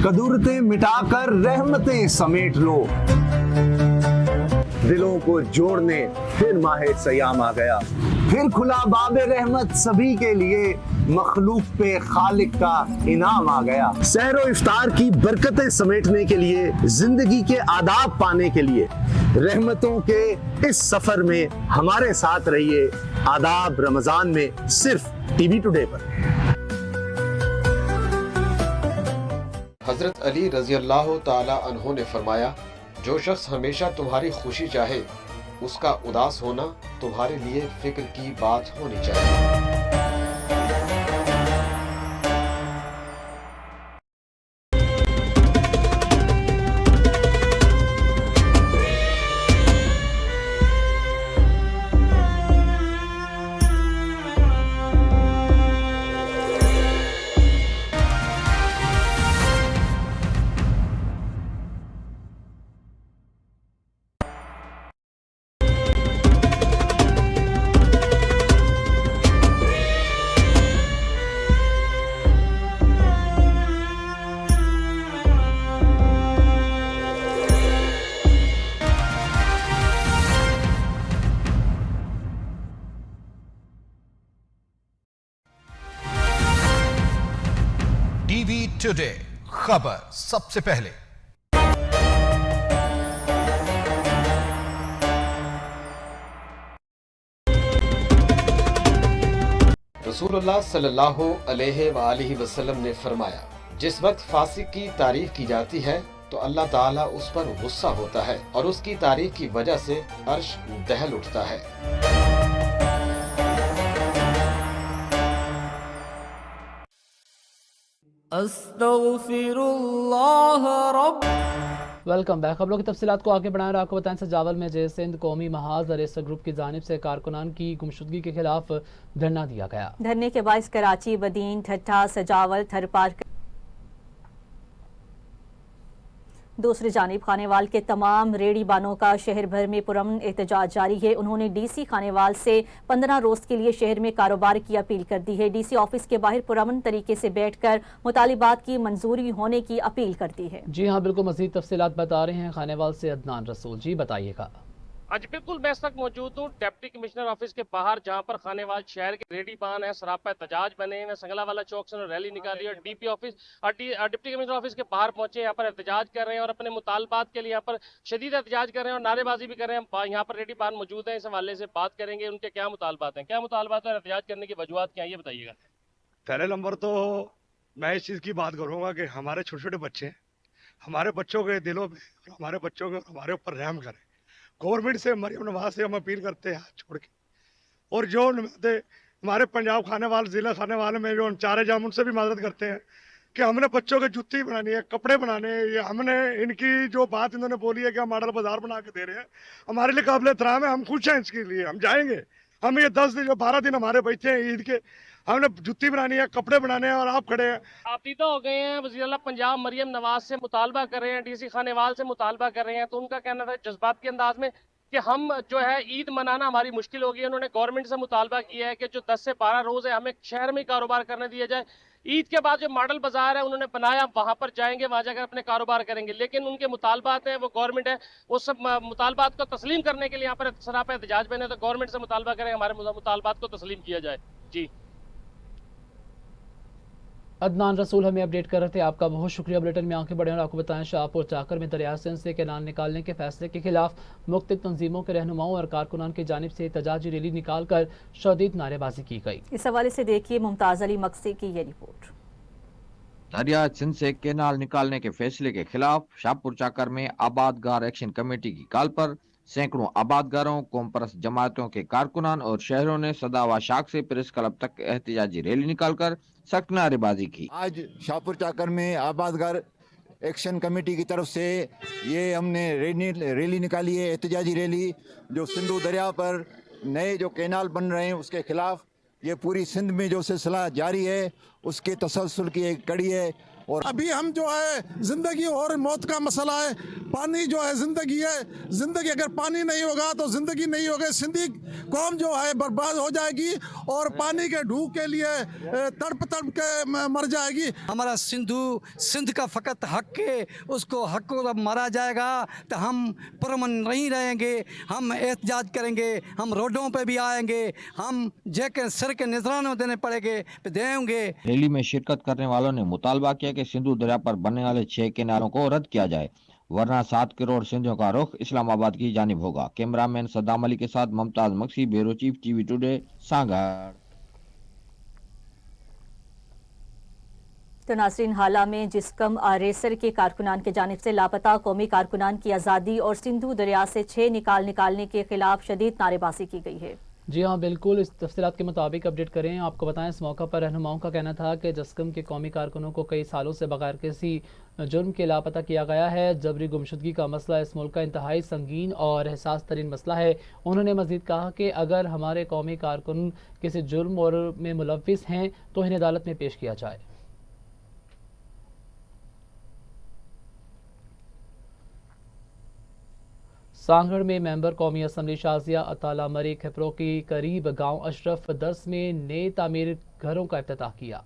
कदूरतें मिटाकर रहमतें समेट लो, दिलों को जोड़ने फिर माहे सयाम आ गया। फिर खुला बाबे रहमत सभी के लिए, मखलूक पे खालिक का इनाम आ गया। सहरो इफ्तार की बरकतें समेटने के लिए, जिंदगी के आदाब पाने के लिए, रहमतों के इस सफर में हमारे साथ रहिए। आदाब रमजान में सिर्फ टीवी टुडे पर। हजरत अली रजी अल्लाह ताला अन्हो ने फरमाया, जो शख्स हमेशा तुम्हारी खुशी चाहे उसका उदास होना तुम्हारे लिए फिक्र की बात होनी चाहिए। टीवी टुडे खबर सबसे पहले। रसूलुल्लाह सल्लल्लाहु अलैहि वसल्लम ने फरमाया, जिस वक्त फासिक की तारीफ की जाती है तो अल्लाह ताला उस पर गुस्सा होता है और उसकी तारीफ की वजह से अर्श दहल उठता है। Welcome back. खबरों की तफसीलात को आगे बढ़ाएं और आपको बताएं सजावल में जय सिंध कौमी महाज रेसर ग्रुप की जानिब से कारकुनान की गुमशुदगी के खिलाफ धरना दिया गया। धरने के बायस कराची, बदीन, ठट्ठा, सजावल, थरपार दूसरी जानिब खानेवाल के तमाम रेड़ी बानों का शहर भर में पुरअमन एहतजाज जारी है। उन्होंने डीसी खानेवाल से 15 रोज के लिए शहर में कारोबार की अपील कर दी है। डीसी ऑफिस के बाहर पुरअमन तरीके से बैठकर मुतालिबात की मंजूरी होने की अपील कर दी है। जी हाँ, बिल्कुल मजीद तफसीलात बता रहे हैं खानेवाल से अदनान रसूल। जी बताइएगा। आज बिल्कुल मैं इस वक्त मौजूद हूँ डिप्टी कमिश्नर ऑफिस के बाहर, जहाँ पर खानेवाल शहर के रेडी पान है, सरापा एहतजाज बने हैं। संगला वाला चौक से रैली निकाली और डीपी ऑफिस और डिप्टी कमिश्नर ऑफिस के बाहर पहुंचे, यहाँ पर एहतजाज कर रहे हैं और अपने मुतालबात के लिए यहाँ पर शदीद एहतजाज कर रहे हैं और नारेबाजी भी कर रहे हैं। यहाँ पर रेडी पान मौजूद हैं, इस हवाले से बात करेंगे उनके क्या मुतालबात हैं, क्या मुतालबात और एहतजाज करने की वजूहत क्या है, ये बताइएगा। पहले नंबर तो मैं इस चीज़ की बात करूँगा कि हमारे छोटे छोटे बच्चे, हमारे बच्चों के दिलों में, हमारे बच्चों के हमारे ऊपर रहम करें। गवर्नमेंट से, मरियम नवाज से हम अपील करते हैं हाथ छोड़ के, और जो हमारे पंजाब खानेवाल, ज़िला खानेवाल में जो चारे जाम, उनसे भी मदद करते हैं कि हमने बच्चों के जूती बनानी है, कपड़े बनाने हैं। ये हमने इनकी जो बात इन्होंने बोली है कि हम मॉडल बाजार बना के दे रहे हैं, हमारे लिए काबिल एहतराम है। हम खुश हैं इसके लिए, हम जाएंगे। हम ये 10 दिन, 12 दिन हमारे बच्चे हैं ईद के, हमने जुत्ती बनानी है, कपड़े बनाने हैं और आप खड़े हैं। आपीदा हो गए हैं, वज़ीर आला पंजाब मरियम नवाज से मुतालबा कर रहे हैं, डीसी खानेवाल से मुतालबा कर रहे हैं, तो उनका कहना था जज्बात के अंदाज में कि हम जो है ईद मनाना हमारी मुश्किल होगी। उन्होंने गवर्नमेंट से मुतालबा किया है कि जो 10 से 12 रोज़ है हमें शहर में कारोबार करने दिया जाए। ईद के बाद जो मॉडल बाजार है उन्होंने बनाया, वहाँ पर जाएंगे, वहाँ जाकर अपने कारोबार करेंगे। लेकिन उनके मुतालबात हैं, वो गवर्नमेंट है, वो सब मुतालबात को तस्लीम करने के लिए यहाँ पर सरापा एहतजाज बने, तो गवर्नमेंट से मुतालबा करें हमारे मुतालबात को तस्लीम किया जाए। जी अदनान रसूल हमें अपडेट कर रहे थे, आपका बहुत शुक्रिया। बुलेटिन में आंखें बढ़े और आपको बताएं शाहपुर चाकर में दरिया सिंध से कैनाल निकालने के फैसले के खिलाफ मुख्तलिफ तंजीमों के रहनुमाओं और कारकुनान की जानिब से एहतजाजी रैली निकाल कर शदीद नारेबाजी की गई। इस हवाले से देखिए मुमताज अली मक्सी की ये रिपोर्ट। दरिया सिंध से कैनाल निकालने के फैसले के खिलाफ शाहपुर चाकर में आबादगार एक्शन कमेटी की कॉल पर सैकड़ों आबादगारों, कौम परस्त जमातों के कारकुनान और शहरों ने सदावा शाख से प्रेस क्लब तक एहतजाजी रैली निकालकर सख्त नारेबाजी की। आज शाहपुर चाकर में आबादगार एक्शन कमेटी की तरफ से ये हमने रैली निकाली है, एहतजाजी रैली, जो सिंधु दरिया पर नए जो कैनाल बन रहे हैं उसके खिलाफ। ये पूरी सिंध में जो सिलसिला जारी है उसके तसलसल की एक कड़ी है। और अभी हम जो है जिंदगी और मौत का मसला है, पानी जो है जिंदगी है, जिंदगी अगर पानी नहीं होगा तो जिंदगी नहीं होगी, सिंधी कौम जो है बर्बाद हो जाएगी और पानी के ढूंढ के लिए तड़प तड़प के मर जाएगी। हमारा सिंध का फ़कत हक है, उसको हक को जब मारा जाएगा तो हम पुरअमन नहीं रहेंगे, हम एहतजाज करेंगे, हम रोडों पे भी आएंगे, हम जेके सर के नजराने देने पड़ेंगे देंगे। रैली में शिरकत करने वालों ने मुतालबा किया कि सिंधु दरिया पर बनने वाले 6 कैनालों को रद्द किया जाए, वरना 7 करोड़ सिंधियों का रुख इस्लामाबाद की जानिब होगा। कैमरामैन सद्दाम अली के साथ Mumtaz Maksi, bureau chief, TV today, Sanghar. तो नाज़रीन, हाला में जिस्कम रेसर के कारकुनान की जानिब से लापता कौमी कारकुनान की आज़ादी और सिंधु दरिया से 6 निकालने के खिलाफ शदीद नारेबाजी की गई है। जी हाँ बिल्कुल, इस तफसीलात के मुताबिक अपडेट करें। आपको बताएं इस मौका पर रहनुमाओं का कहना था कि जस्कम के कौमी कारकुनों को कई सालों से बगैर किसी जुर्म के लापता किया गया है। जबरी गुमशुदगी का मसला इस मुल्क का इंतहाई संगीन और एहसास तरीन मसला है। उन्होंने मज़ीद कहा कि अगर हमारे कौमी कारकुन किसी जुर्म और में मुलव्विस हैं तो इन्हें अदालत में पेश किया जाए। सांगड़ में मेंबर कौमी असम्बली शाजिया अताला मरी खिपरो की करीब गांव अशरफ दर्स में नए तामीर घरों का इफ्तिताह किया।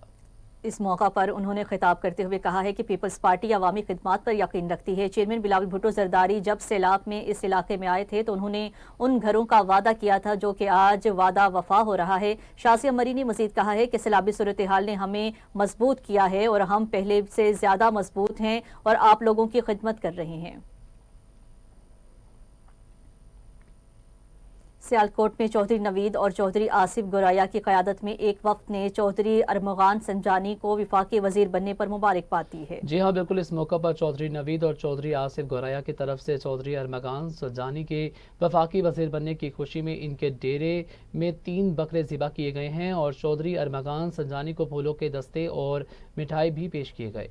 इस मौका पर उन्होंने खिताब करते हुए कहा है कि पीपल्स पार्टी अवामी खिदमात पर यकीन रखती है। चेयरमैन बिलावल भुट्टो जरदारी जब सैलाब में इस इलाके में आए थे तो उन्होंने उन घरों का वादा किया था जो कि आज वादा वफा हो रहा है। शाजिया मरी ने मजीद कहा है कि सैलाबी सूरत हाल ने हमें मजबूत किया है और हम पहले से ज़्यादा मजबूत हैं और आप लोगों की खिदमत कर रहे हैं। सियालकोट में चौधरी नवीद और चौधरी आसिफ गोराया की क़यादत में एक वफ्द ने चौधरी अरमगान संजानी को वफाकी वजीर बनने पर मुबारकबाद दी है। जी हाँ, बिल्कुल। इस मौका पर चौधरी नवीद और चौधरी आसिफ गोराया की तरफ से चौधरी अरमगान संजानी के वफाकी वजीर बनने की खुशी में इनके डेरे में 3 बकरे ज़िबा किए गए हैं और चौधरी अरमगान संजानी को फूलों के दस्ते और मिठाई भी पेश किए गए।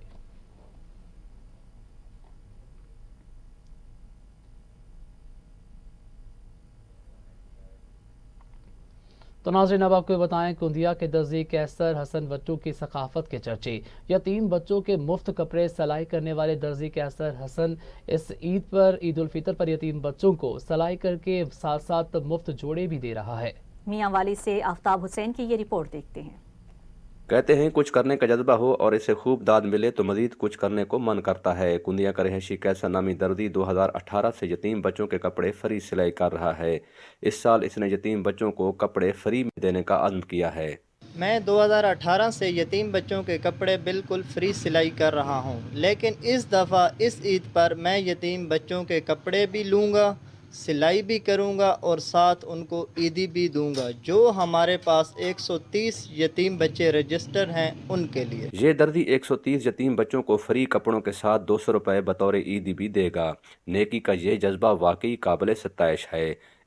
तो नाज़रीन, अब आपको बताएं, कुंदिया के दर्जी कैसर हसन वट्टू की सकाफत के चर्चे। यतीम बच्चों के मुफ्त कपड़े सिलाई करने वाले दर्जी कैसर हसन इस ईद उल फितर पर यतीम बच्चों को सिलाई करके साथ साथ मुफ्त जोड़े भी दे रहा है। मियां वाली से आफ्ताब हुसैन की ये रिपोर्ट देखते हैं। कहते हैं कुछ करने का जज्बा हो और इसे खूब दाद मिले तो मजीद कुछ करने को मन करता है। कुंदिया का रहायशी कैसर नामी दर्दी 2018 से यतीम बच्चों के कपड़े फ्री सिलाई कर रहा है। इस साल इसने यतीम बच्चों को कपड़े फ्री में देने का अज़्म किया है। मैं 2018 से यतीम बच्चों के कपड़े बिल्कुल फ्री सिलाई कर रहा हूं, लेकिन इस दफ़ा इस ईद पर मैं यतीम बच्चों के कपड़े भी लूँगा, सिलाई भी करूंगा और साथ उनको ईदी भी दूंगा। जो हमारे पास 130 यतीम बच्चे रजिस्टर हैं उनके लिए। ये दर्दी 130 यतीम बच्चों को फ्री कपड़ों के साथ 200 रुपये बतौर ईदी भी देगा। नेकी का ये जज्बा वाकई काबिल सताइश है।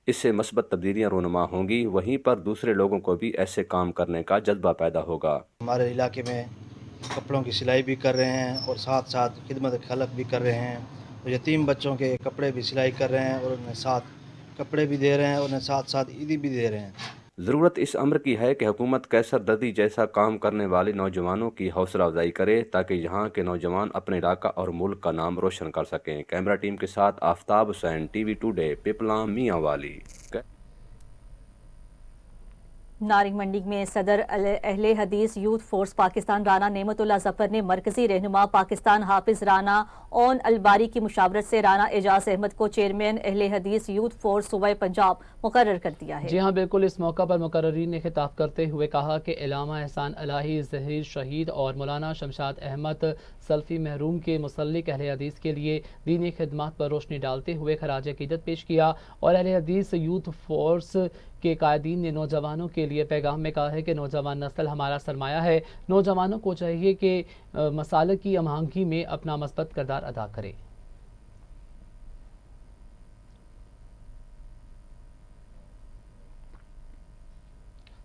इससे मस्बत तब्दीलियाँ रूनुमा होंगी, वहीं पर दूसरे लोगों को भी ऐसे काम करने का जज्बा पैदा होगा। हमारे इलाके में कपड़ों की सिलाई भी कर रहे हैं और साथ साथ खिदमत खलक भी कर रहे हैं। तो यतीम बच्चों के कपड़े भी सिलाई कर रहे हैं और उन्हें साथ कपड़े भी दे रहे हैं और उन्हें साथ साथ ईदी भी दे रहे हैं। ज़रूरत इस अम्र की है कि हुकूमत कैसर दर्दी जैसा काम करने वाले नौजवानों की हौसला अफजाई करे ताकि यहाँ के नौजवान अपने इलाका और मुल्क का नाम रोशन कर सकें। कैमरा टीम के साथ आफ्ताब हुसैन, TV टुडे, पिपला, मियाँ वाली। नारिंग मंडी में सदर अहले हदीस यूथ फोर्स पाकिस्तान राना नेमतुल्लाह जफर ने मरकजी रहनुमा पाकिस्तान हाफिज राना ओन अलबारी की मुशावरत से राना एजाज अहमद को चेयरमैन अहले हदीस यूथ फोर्स सूबा पंजाब मुकर्रर कर दिया है। जी हाँ, बिल्कुल। इस मौका पर मुकर्ररीन ने खिताब करते हुए कहा कि इलामा एहसान अलाही ज़हीर शहीद और मौलाना शमशाद अहमद सल्फी महरूम के मुसल्लिक अहले हदीस के लिए दीनी खिदमत पर रोशनी डालते हुए खराज अकीदत पेश किया और अहले हदीस यूथ फोर्स के कायदीन ने नौजवानों के लिए पैगाम में कहा है कि नौजवान नस्ल हमारा सरमाया है। नौजवानों को चाहिए कि मसाले की अमांगी में अपना मस्बत किरदार अदा करे।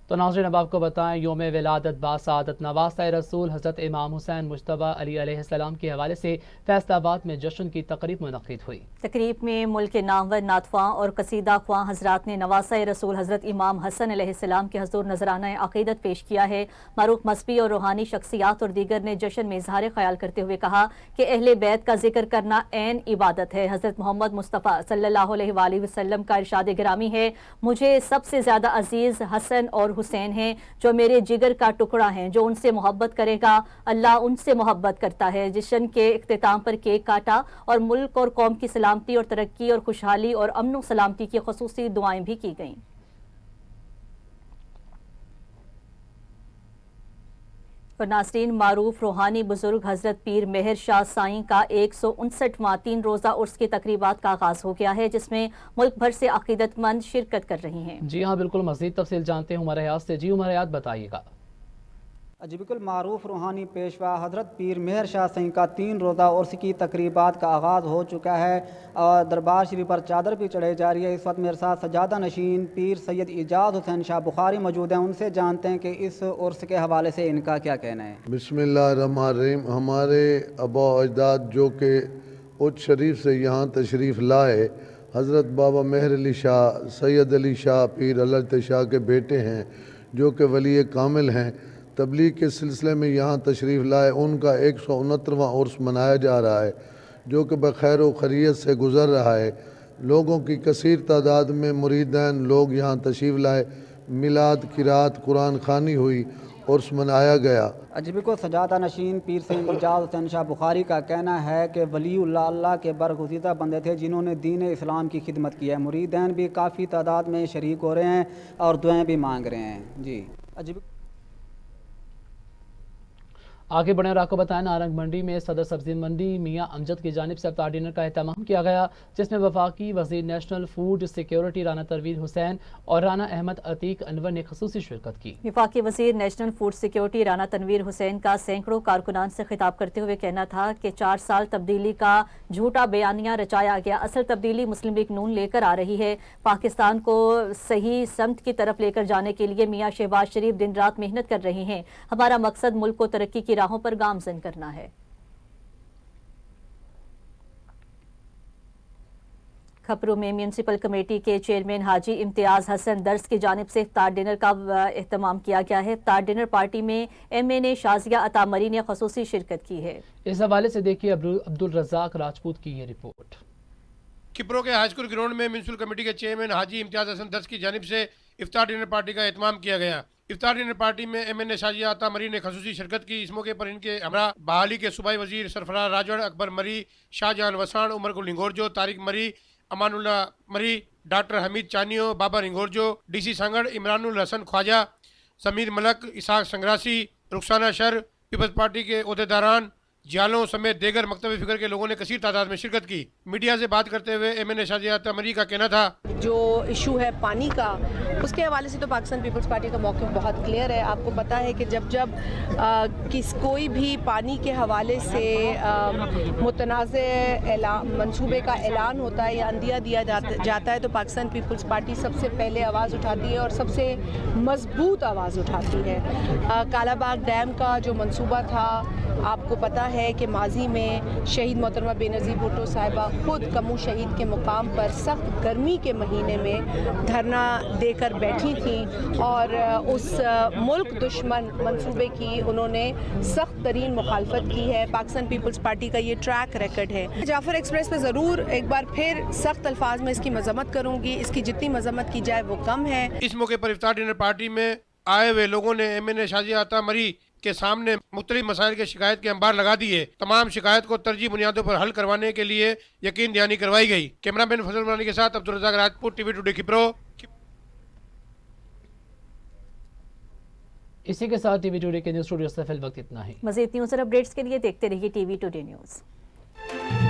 तो नाज़रीन, अब आपको बताएं, योम विलादत बासआदत नवासा रसूल हज़रत इमाम हुसैन मुज्तबा अली अलैहिस्सलाम के हवाले से फैसलाबाद में जश्न की तकरीब मुनक़्क़िद हुई। तकरीब में मुल्क के नामवर नातख्वां और कसीदा ख्वां हजरात ने नवासा रसूल हज़रत इमाम हसन अलैहिस्सलाम के हज़ूर नजराना अक़ीदत पेश किया है। मारूफ मसबी और रूहानी शख्सियात और दीगर ने जश्न में इजहार ख्याल करते हुए कहा कि अहले बैत का जिक्र करना ऐन इबादत है। हज़रत मोहम्मद मुस्तफ़ा सल्लल्लाहु अलैहि वसल्लम का इरशाद गिरामी है, मुझे सबसे ज़्यादा अजीज़ हसन और हुसैन हैं जो मेरे जिगर का टुकड़ा हैं। जो उनसे मोहब्बत करेगा अल्लाह उनसे मोहब्बत करता है। जश्न के इख्तिताम पर केक काटा और मुल्क और कौम की सलामती और तरक्की और खुशहाली और अमन सलामती की खुसूसी दुआएं भी की गईं। और नाज़रीन, मारूफ रूहानी बुजुर्ग हज़रत पीर मेहर शाह साईं का 159वां 3 रोज़ा उर्स की तकरीबात का आगाज़ हो गया है, जिसमें मुल्क भर से अक़ीदतमंद शिरकत कर रही हैं। जी हाँ, बिल्कुल। मज़ीद तफसील जानते हैं उमर हयात से। जी उमर हयात, बताइएगा। जी बिल्कुल। मारूफ रूहानी पेशवा हज़रत पीर मेहर शाह साईं का 3 रोज़ा उर्स की तकरीबात का आगाज़ हो चुका है और दरबार शरीफ पर चादर भी चढ़ाई जा रही है। इस वक्त मेरे साथ सजादा नशीन पीर सैयद एजाज हुसैन शाह बुखारी मौजूद हैं। उनसे जानते हैं कि इस उर्स के हवाले से इनका क्या कहना है। बिस्मिल्लाहिर्रहमानिर्रहीम। हमारे आबा अजदाद जो कि उच्च शरीफ से यहाँ तशरीफ़ लाए, हज़रत बाबा मेहर अली शाह सैयद अली शाह पीर अल्लाह शाह के बेटे हैं, जो कि वली कामिल हैं, तबलीग के सिलसिले में यहाँ तशरीफ़ लाए। उनका 169वां उर्स मनाया जा रहा है, जो कि बखैर व खैरियत से गुज़र रहा है। लोगों की कसीर तादाद में मुरीदान लोग यहाँ तशरीफ़ लाए। मिलाद, किरात, कुरान खानी हुई, उर्स मनाया गया। अजबी को सजादा नशीन पीर सैयद एजाज हुसैन शाह बुखारी का कहना है कि वलीउल्लाह अल्लाह के बरगुज़ीदा बंदे थे जिन्होंने दीन इस्लाम की खिदमत की है। मुरीदान भी काफ़ी तादाद में शरीक हो रहे हैं और दुआएँ भी मांग रहे हैं। जी अजबी आगे बढ़े और आपको बताएं, नारंग मंडी में सदर सब्जी मंडी मियां अमजद की जानिब से इफ्तार डिनर का एहतमाम किया गया, जिसमें वफाकी वजीर national food security Rana Tanveer Hussain और राना अहमद अतीक अनवर ने खसूसी शिरकत की। वफाकी वजीर national food security Rana Tanveer Hussain का सैकड़ों कारकुनान से खिताब करते हुए कहना था कि 4 साल तब्दीली का झूठा बयानिया रचाया गया, असल तब्दीली मुस्लिम लीग नून लेकर आ रही है। पाकिस्तान को सही समत की तरफ लेकर जाने के लिए मियां शहबाज शरीफ दिन रात मेहनत कर रहे हैं। हमारा मकसद मुल्क को तरक्की की राहों पर गामजन करना है। खपरू में म्यूनसिपल कमेटी के चेयरमैन हाजी इम्तियाज हसन दर्स की जानिब से इफ्तार डिनर का एहतमाम किया गया है। इफ्तार डिनर पार्टी में MNA शाजिया अता मरी ने खसूसी शिरकत की है। इस हवाले से देखिए अब्दुल रज़ाक राजपूत की ये रिपोर्ट। खिपरो के हाई स्कूल ग्राउंड में म्यूनसिपल कमेटी के चेयरमैन हाजी इम्तियाज हसन दर्स की जानिब से इफ्तार डिनर पार्टी का एहतमाम किया गया। इफ्तार डिनर पार्टी में MNA शाजिया अता मरी ने खसूसी शिरकत की। इस मौके पर इनके हमरा बहाली के सूबाई वजीर सरफराज राजड़, अकबर मरी, शाहजहां वसाण, उमर गुल हिंगोरजो, तारिक मरी, अमानुल्ला मरी, डॉक्टर हमीद चानियो, बाबर हिंगोरजो, DC सांगड़, इमरानुल हसन ख्वाजा, समीर मलक, इसाक संग्रासी, रुखसाना शर, पीपल्स पार्टी के ओहदेदारान, जालों समेत देगर मकतब फिक्र के लोगों ने कसीर तादाद में शिरकत की। मीडिया से बात करते हुए MNA शाजिया अता मरी का कहना था, जो इशू है पानी का, उसके हवाले से तो पाकिस्तान पीपल्स पार्टी का मौक़िफ़ बहुत क्लियर है। आपको पता है कि जब कोई भी पानी के हवाले से मुतनाज़ मंसूबे का ऐलान होता है या अंदिया दिया जाता है तो पाकिस्तान पीपल्स पार्टी सबसे पहले आवाज़ उठाती है और सबसे मजबूत आवाज़ उठाती है। कालाबाग डैम का जो मंसूबा था, आपको पता है कि माजी में शहीद मोहतरमा बेनज़ीर भुट्टो साहिबा खुद कमू शहीद के मुकाम पर सख्त गर्मी के महीने में धरना देकर बैठी थी और उस मुल्क दुश्मन मंसूबे की उन्होंने सख्त तरीन मुखालफत की है। पाकिस्तान पीपल्स पार्टी का ये ट्रैक रिकॉर्ड है। जाफर एक्सप्रेस पे ज़रूर एक बार फिर सख्त अल्फाज में इसकी मजम्मत करूँगी, इसकी जितनी मजम्मत की जाए वो कम है। इस मौके पर इफ्तार डिनर पार्टी में आए हुए लोगों ने MNA शाजिया अता मरी के सामने मुख्तलिफ मसाइल के शिकायत के अंबार लगा दिए। तमाम शिकायत को तरजीह बुनियादों पर हल करवाने के लिए यकीन दहानी करवाई गई। कैमरामैन फजल मरानी के साथ अब्दुल रज़ाक राजपूत, TV टुडे खिपरो। इसी के साथ TV टुडे के न्यूज़ स्टूडियो से फिल वक्त इतना ही। मज़ीद न्यूज़ और अपडेट्स के लिए देखते रहिए TV टुडे न्यूज़।